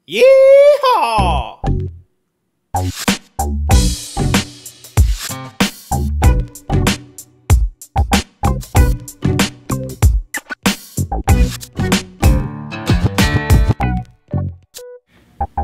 Yeehaw!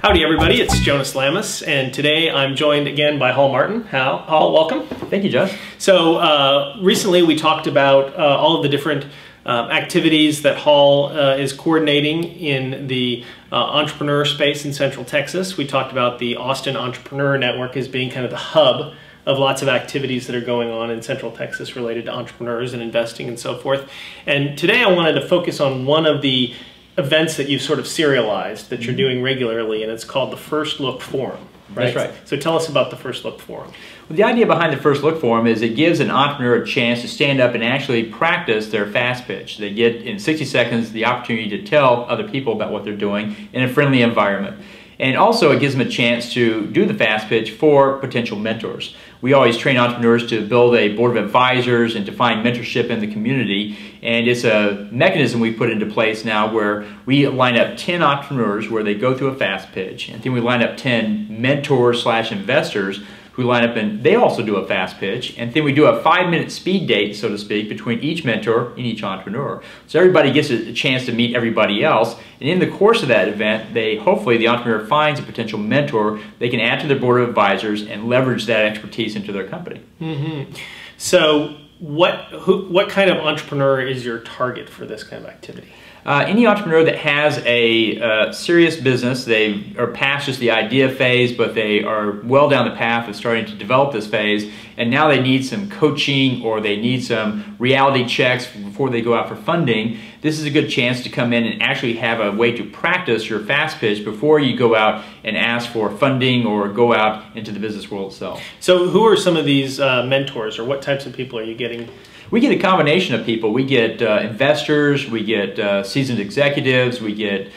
Howdy everybody, it's Jonas Lamis, and today I'm joined again by Hall Martin. Hall, welcome. Thank you, Josh. So recently we talked about all of the different activities that Hall is coordinating in the entrepreneur space in Central Texas. We talked about the Austin Entrepreneur Network as being kind of the hub of lots of activities that are going on in Central Texas related to entrepreneurs and investing and so forth. And today I wanted to focus on one of the events that you've sort of serialized that you're doing regularly, and it's called the First Look Forum. Right? That's right. So tell us about the First Look Forum. Well, the idea behind the First Look Forum is it gives an entrepreneur a chance to stand up and actually practice their fast pitch. They get in 60 seconds the opportunity to tell other people about what they're doing in a friendly environment. And also it gives them a chance to do the fast pitch for potential mentors. We always train entrepreneurs to build a board of advisors and to find mentorship in the community. And it's a mechanism we put into place now where we line up 10 entrepreneurs where they go through a fast pitch. And then we line up 10 mentors / investors who line up and they also do a fast pitch. And then we do a 5-minute speed date, so to speak, between each mentor and each entrepreneur. So everybody gets a chance to meet everybody else. And in the course of that event, hopefully the entrepreneur finds a potential mentor they can add to their board of advisors and leverage that expertise into their company. Mm-hmm. So what kind of entrepreneur is your target for this kind of activity? Any entrepreneur that has a serious business, they are past just the idea phase, but they are well down the path of starting to develop this phase, and now they need some coaching or they need some reality checks before they go out for funding. This is a good chance to come in and actually have a way to practice your fast pitch before you go out and ask for funding or go out into the business world itself. So who are some of these mentors, or what types of people are you getting? We get a combination of people. We get investors, we get seasoned executives, we get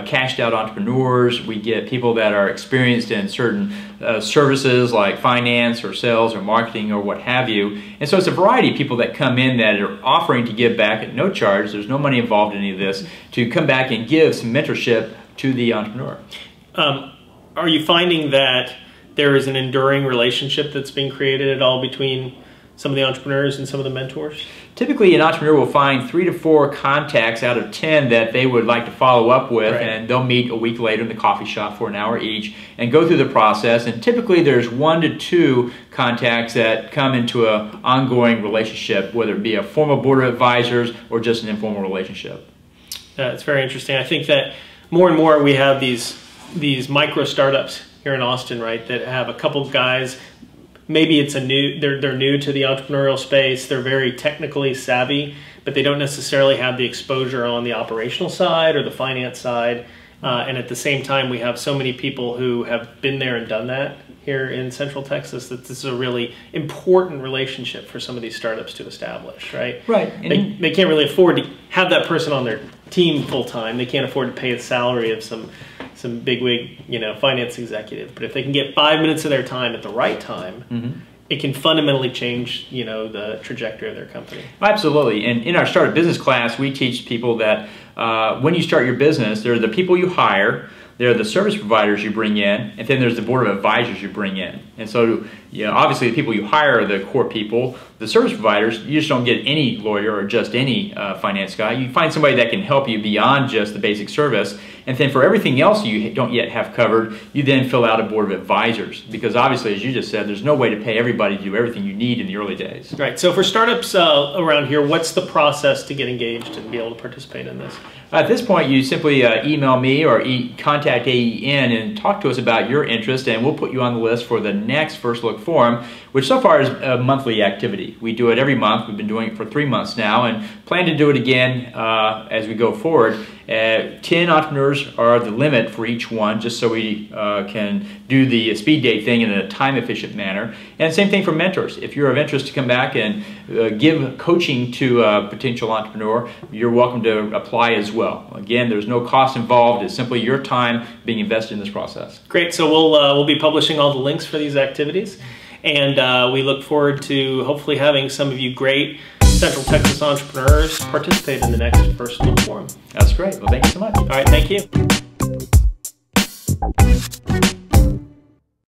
cashed out entrepreneurs, we get people that are experienced in certain services like finance or sales or marketing or what have you. And so it's a variety of people that come in that are offering to give back at no charge. There's no money involved in any of this, to come back and give some mentorship to the entrepreneur. Are you finding that there is an enduring relationship that's being created at all between some of the entrepreneurs and some of the mentors? Typically, an entrepreneur will find 3 to 4 contacts out of 10 that they would like to follow up with, right. And they'll meet a week later in the coffee shop for an hour each and go through the process. And typically, there's 1 to 2 contacts that come into an ongoing relationship, whether it be a formal board of advisors or just an informal relationship. It's very interesting. I think that more and more we have these micro startups here in Austin, right, that have a couple guys. Maybe it's they're new to the entrepreneurial space, they're very technically savvy, but they don't necessarily have the exposure on the operational side or the finance side. And at the same time, we have so many people who have been there and done that here in Central Texas that this is a really important relationship for some of these startups to establish, right? Right. They can't really afford to have that person on their team full time. They can't afford to pay the salary of some bigwig, finance executive. But if they can get 5 minutes of their time at the right time, mm-hmm. It can fundamentally change, the trajectory of their company. Absolutely. And in our Start a Business class, we teach people that when you start your business, there are the people you hire, there are the service providers you bring in, and then there's the board of advisors you bring in. And so, obviously the people you hire are the core people. The service providers, you just don't get any lawyer or just any finance guy. You find somebody that can help you beyond just the basic service. And then for everything else you don't yet have covered, you then fill out a board of advisors. Because obviously, as you just said, there's no way to pay everybody to do everything you need in the early days. Right. So for startups around here, what's the process to get engaged and be able to participate in this? At this point, you simply email me or contact AEN and talk to us about your interest, and we'll put you on the list for the next First Look Forum, which so far is a monthly activity. We do it every month. We've been doing it for 3 months now and plan to do it again as we go forward. 10 entrepreneurs are the limit for each one, just so we can do the speed date thing in a time-efficient manner. And same thing for mentors. If you're of interest to come back and give coaching to a potential entrepreneur, you're welcome to apply as well. Again, there's no cost involved. It's simply your time being invested in this process. Great. So we'll be publishing all the links for these activities, and we look forward to hopefully having some of you great Central Texas entrepreneurs participate in the next First Look Forum. That's great. Well, thank you so much. All right. Thank you.